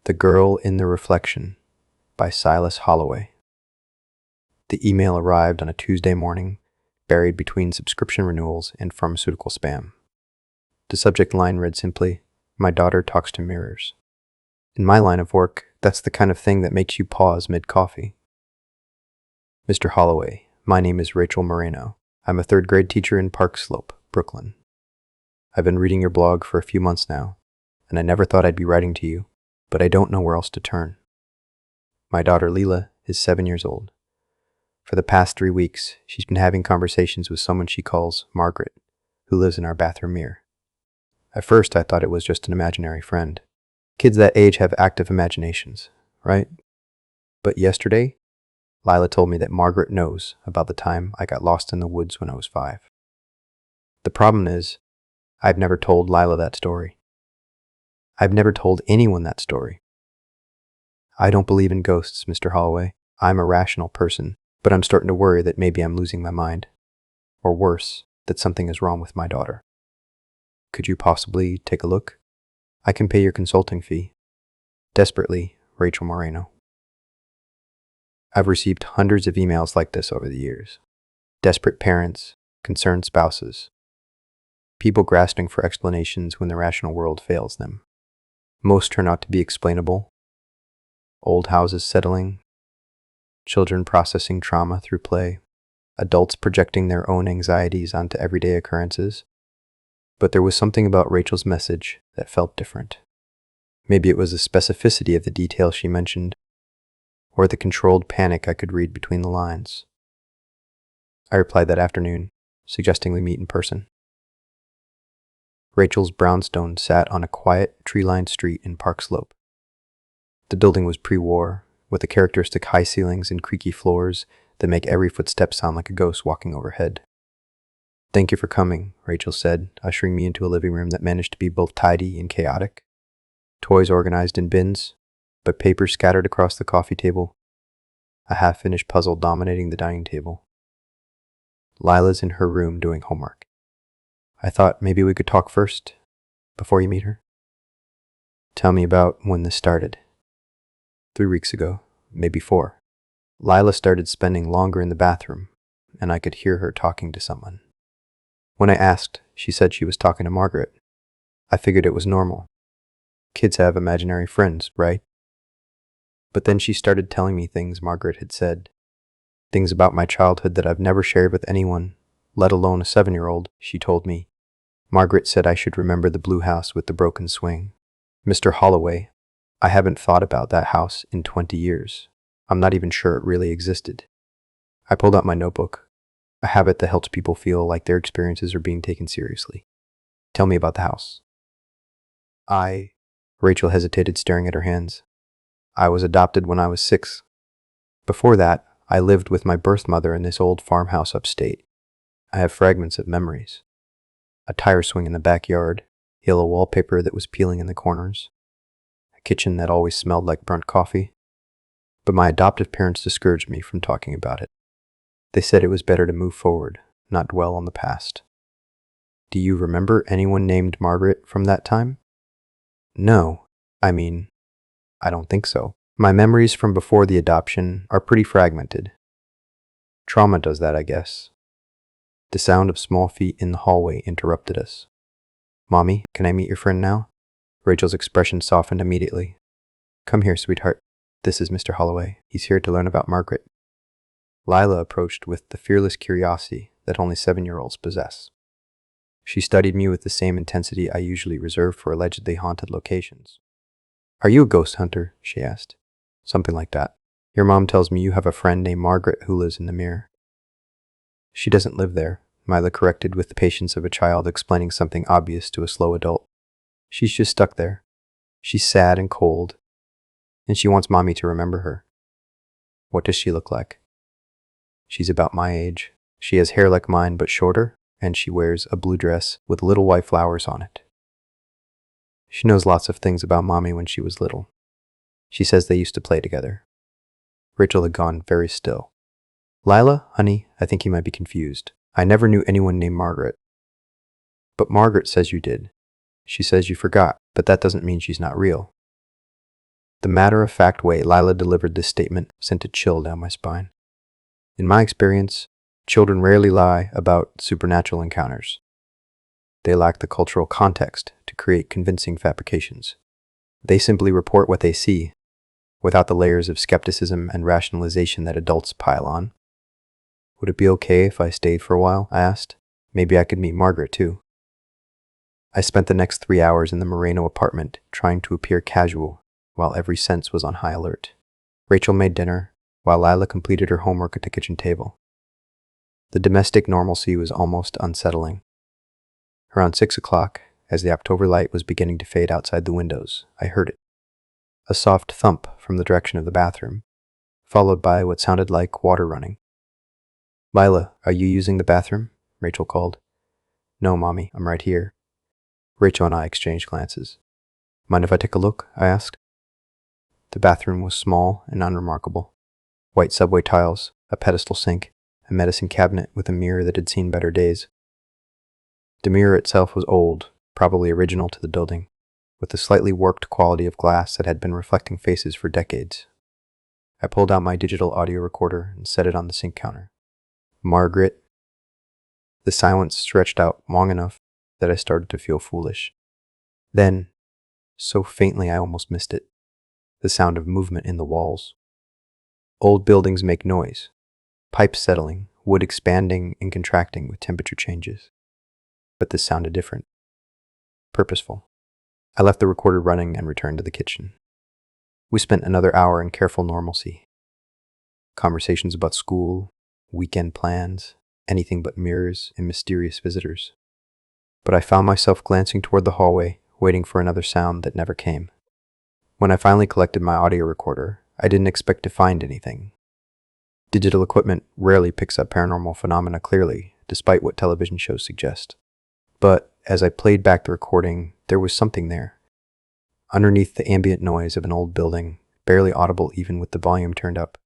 The Girl in the Reflection by Silas Holloway. The email arrived on a Tuesday morning, buried between subscription renewals and pharmaceutical spam. The subject line read simply, "My daughter talks to mirrors." In my line of work, that's the kind of thing that makes you pause mid-coffee. Mr. Holloway, my name is Rachel Moreno. I'm a third grade teacher in Park Slope, Brooklyn. I've been reading your blog for a few months now, and I never thought I'd be writing to you, but I don't know where else to turn. My daughter Leela is 7 years old. For the past 3 weeks, she's been having conversations with someone she calls Margaret, who lives in our bathroom mirror. At first, I thought it was just an imaginary friend. Kids that age have active imaginations, right? But yesterday, Lila told me that Margaret knows about the time I got lost in the woods when I was 5. The problem is, I've never told Lila that story. I've never told anyone that story. I don't believe in ghosts, Mr. Holloway. I'm a rational person, but I'm starting to worry that maybe I'm losing my mind. Or worse, that something is wrong with my daughter. Could you possibly take a look? I can pay your consulting fee. Desperately, Rachel Moreno. I've received hundreds of emails like this over the years. Desperate parents, concerned spouses, people grasping for explanations when the rational world fails them. Most turn out to be explainable. Old houses settling, children processing trauma through play, adults projecting their own anxieties onto everyday occurrences. But there was something about Rachel's message that felt different. Maybe it was the specificity of the details she mentioned, or the controlled panic I could read between the lines. I replied that afternoon, suggesting we meet in person. Rachel's brownstone sat on a quiet, tree-lined street in Park Slope. The building was pre-war, with the characteristic high ceilings and creaky floors that make every footstep sound like a ghost walking overhead. "Thank you for coming," Rachel said, ushering me into a living room that managed to be both tidy and chaotic. Toys organized in bins, but papers scattered across the coffee table, a half-finished puzzle dominating the dining table. Lila's in her room doing homework. I thought maybe we could talk first, before you meet her. Tell me about when this started. 3 weeks ago, maybe 4. Lila started spending longer in the bathroom, and I could hear her talking to someone. When I asked, she said she was talking to Margaret. I figured it was normal. Kids have imaginary friends, right? But then she started telling me things Margaret had said. Things about my childhood that I've never shared with anyone, let alone a 7-year-old, she told me. Margaret said I should remember the blue house with the broken swing. Mr. Holloway, I haven't thought about that house in 20 years. I'm not even sure it really existed. I pulled out my notebook, a habit that helps people feel like their experiences are being taken seriously. Tell me about the house. Rachel hesitated, staring at her hands. I was adopted when I was 6. Before that, I lived with my birth mother in this old farmhouse upstate. I have fragments of memories. A tire swing in the backyard, yellow wallpaper that was peeling in the corners, a kitchen that always smelled like burnt coffee. But my adoptive parents discouraged me from talking about it. They said it was better to move forward, not dwell on the past. Do you remember anyone named Margaret from that time? No, I don't think so. My memories from before the adoption are pretty fragmented. Trauma does that, I guess. The sound of small feet in the hallway interrupted us. "Mommy, can I meet your friend now?" Rachel's expression softened immediately. "Come here, sweetheart. This is Mr. Holloway. He's here to learn about Margaret." Lila approached with the fearless curiosity that only 7-year-olds possess. She studied me with the same intensity I usually reserve for allegedly haunted locations. "Are you a ghost hunter?" she asked. "Something like that. Your mom tells me you have a friend named Margaret who lives in the mirror." "She doesn't live there," Mila corrected with the patience of a child explaining something obvious to a slow adult. "She's just stuck there. She's sad and cold, and she wants Mommy to remember her." "What does she look like?" "She's about my age. She has hair like mine but shorter, and she wears a blue dress with little white flowers on it. She knows lots of things about Mommy when she was little. She says they used to play together." Rachel had gone very still. "Lila, honey, I think you might be confused. I never knew anyone named Margaret." "But Margaret says you did. She says you forgot, but that doesn't mean she's not real." The matter-of-fact way Lila delivered this statement sent a chill down my spine. In my experience, children rarely lie about supernatural encounters. They lack the cultural context to create convincing fabrications. They simply report what they see, without the layers of skepticism and rationalization that adults pile on. Would it be okay if I stayed for a while? I asked. Maybe I could meet Margaret too. I spent the next 3 hours in the Moreno apartment trying to appear casual while every sense was on high alert. Rachel made dinner, while Lila completed her homework at the kitchen table. The domestic normalcy was almost unsettling. Around 6 o'clock, as the October light was beginning to fade outside the windows, I heard it. A soft thump from the direction of the bathroom, followed by what sounded like water running. "Lila, are you using the bathroom?" Rachel called. "No, Mommy, I'm right here." Rachel and I exchanged glances. "Mind if I take a look?" I asked. The bathroom was small and unremarkable. White subway tiles, a pedestal sink, a medicine cabinet with a mirror that had seen better days. The mirror itself was old, probably original to the building, with a slightly warped quality of glass that had been reflecting faces for decades. I pulled out my digital audio recorder and set it on the sink counter. "Margaret." The silence stretched out long enough that I started to feel foolish. Then, so faintly I almost missed it, the sound of movement in the walls. Old buildings make noise, pipes settling, wood expanding and contracting with temperature changes. But this sounded different. Purposeful. I left the recorder running and returned to the kitchen. We spent another hour in careful normalcy. Conversations about school, weekend plans, anything but mirrors and mysterious visitors. But I found myself glancing toward the hallway, waiting for another sound that never came. When I finally collected my audio recorder, I didn't expect to find anything. Digital equipment rarely picks up paranormal phenomena clearly, despite what television shows suggest. But as I played back the recording, there was something there. Underneath the ambient noise of an old building, barely audible even with the volume turned up.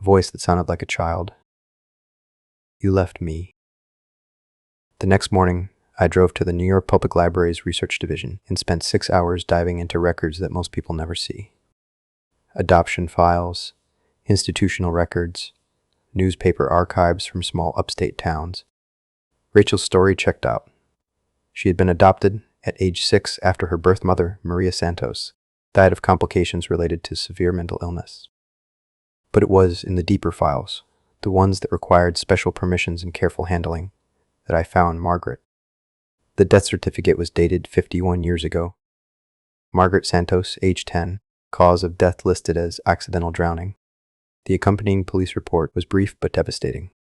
A voice that sounded like a child. "You left me." The next morning, I drove to the New York Public Library's Research Division and spent 6 hours diving into records that most people never see. Adoption files, institutional records, newspaper archives from small upstate towns. Rachel's story checked out. She had been adopted at age 6 after her birth mother, Maria Santos, died of complications related to severe mental illness. But it was in the deeper files, the ones that required special permissions and careful handling, that I found Margaret. The death certificate was dated 51 years ago. Margaret Santos, age 10, cause of death listed as accidental drowning. The accompanying police report was brief but devastating.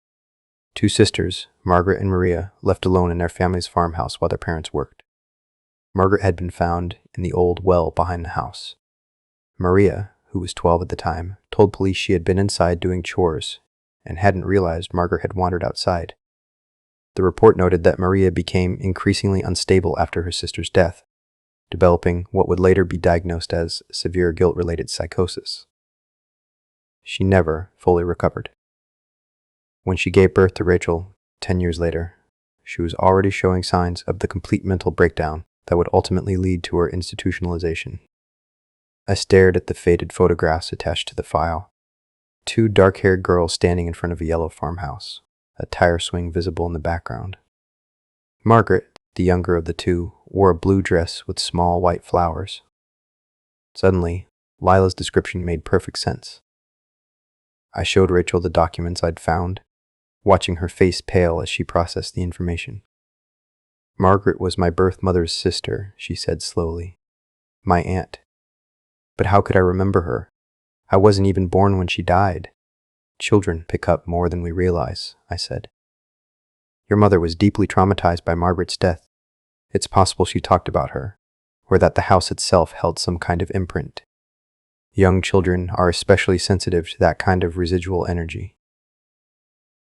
2 sisters, Margaret and Maria, left alone in their family's farmhouse while their parents worked. Margaret had been found in the old well behind the house. Maria, who was 12 at the time, told police she had been inside doing chores and hadn't realized Margaret had wandered outside. The report noted that Maria became increasingly unstable after her sister's death, developing what would later be diagnosed as severe guilt-related psychosis. She never fully recovered. When she gave birth to Rachel 10 years later, she was already showing signs of the complete mental breakdown that would ultimately lead to her institutionalization. I stared at the faded photographs attached to the file. 2 dark-haired girls standing in front of a yellow farmhouse, a tire swing visible in the background. Margaret, the younger of the 2, wore a blue dress with small white flowers. Suddenly, Lila's description made perfect sense. I showed Rachel the documents I'd found, watching her face pale as she processed the information. "Margaret was my birth mother's sister," she said slowly. "My aunt. But how could I remember her? I wasn't even born when she died." "Children pick up more than we realize," I said. "Your mother was deeply traumatized by Margaret's death. It's possible she talked about her, or that the house itself held some kind of imprint. Young children are especially sensitive to that kind of residual energy."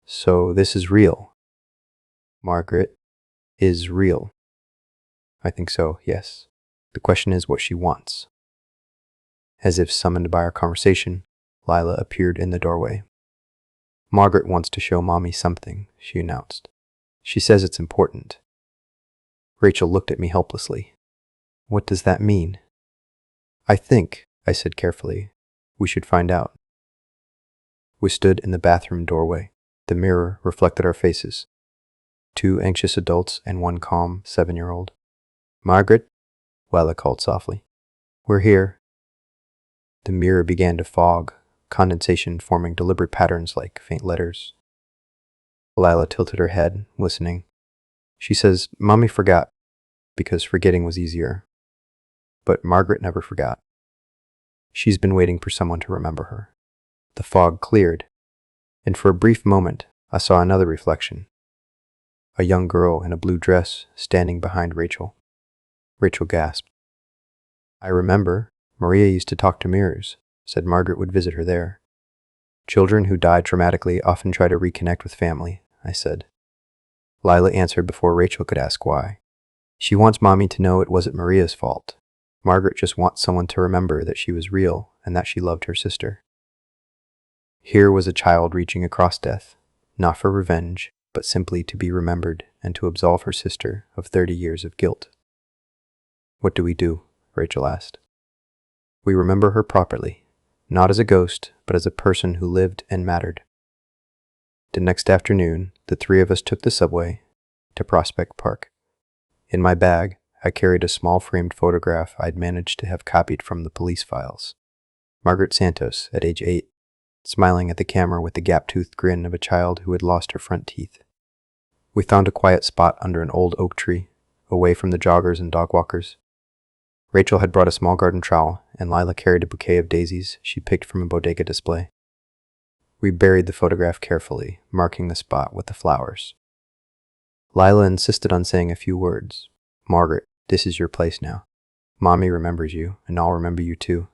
"So this is real?" "Margaret is real." "I think so, yes. The question is what she wants." As if summoned by our conversation, Lila appeared in the doorway. "Margaret wants to show Mommy something," she announced. "She says it's important." Rachel looked at me helplessly. "What does that mean?" "I think," I said carefully. We should find out. We stood in the bathroom doorway. The mirror reflected our faces. 2 anxious adults and 1 calm 7-year-old. Margaret, Lila called softly. We're here. The mirror began to fog, condensation forming deliberate patterns like faint letters. Lila tilted her head, listening. She says, Mommy forgot, because forgetting was easier. But Margaret never forgot. She's been waiting for someone to remember her. The fog cleared, and for a brief moment, I saw another reflection. A young girl in a blue dress standing behind Rachel. Rachel gasped. I remember. Maria used to talk to mirrors, said Margaret would visit her there. Children who died traumatically often try to reconnect with family, I said. Lila answered before Rachel could ask why. She wants Mommy to know it wasn't Maria's fault. Margaret just wants someone to remember that she was real and that she loved her sister. Here was a child reaching across death, not for revenge, but simply to be remembered and to absolve her sister of 30 years of guilt. What do we do? Rachel asked. We remember her properly, not as a ghost, but as a person who lived and mattered. The next afternoon, the 3 of us took the subway to Prospect Park. In my bag, I carried a small framed photograph I'd managed to have copied from the police files. Margaret Santos, at age 8, smiling at the camera with the gap-toothed grin of a child who had lost her front teeth. We found a quiet spot under an old oak tree, away from the joggers and dog walkers. Rachel had brought a small garden trowel, and Lila carried a bouquet of daisies she picked from a bodega display. We buried the photograph carefully, marking the spot with the flowers. Lila insisted on saying a few words. Margaret, this is your place now. Mommy remembers you, and I'll remember you too.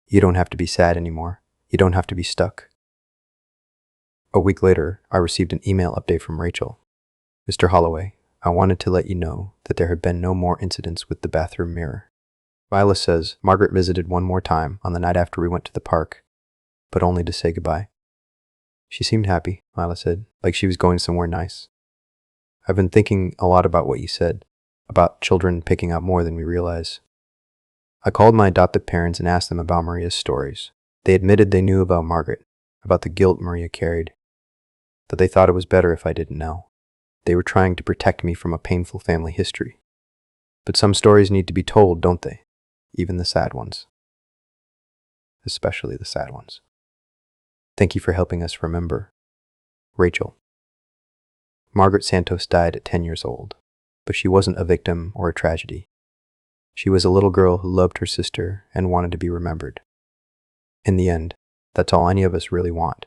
You don't have to be sad anymore. You don't have to be stuck. A week later, I received an email update from Rachel. Mr. Holloway, I wanted to let you know that there have been no more incidents with the bathroom mirror. Lila says Margaret visited one more time on the night after we went to the park, but only to say goodbye. She seemed happy, Lila said, like she was going somewhere nice. I've been thinking a lot about what you said, about children picking up more than we realize. I called my adopted parents and asked them about Maria's stories. They admitted they knew about Margaret, about the guilt Maria carried, but they thought it was better if I didn't know. They were trying to protect me from a painful family history. But some stories need to be told, don't they? Even the sad ones. Especially the sad ones. Thank you for helping us remember. Rachel. Margaret Santos died at 10 years old, but she wasn't a victim or a tragedy. She was a little girl who loved her sister and wanted to be remembered. In the end, that's all any of us really want.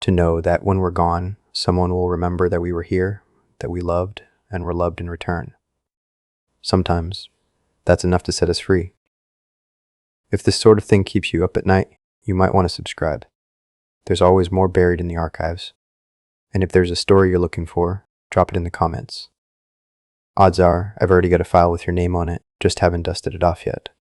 To know that when we're gone, someone will remember that we were here, that we loved, and were loved in return. Sometimes, that's enough to set us free. If this sort of thing keeps you up at night, you might want to subscribe. There's always more buried in the archives. And if there's a story you're looking for, drop it in the comments. Odds are, I've already got a file with your name on it, just haven't dusted it off yet.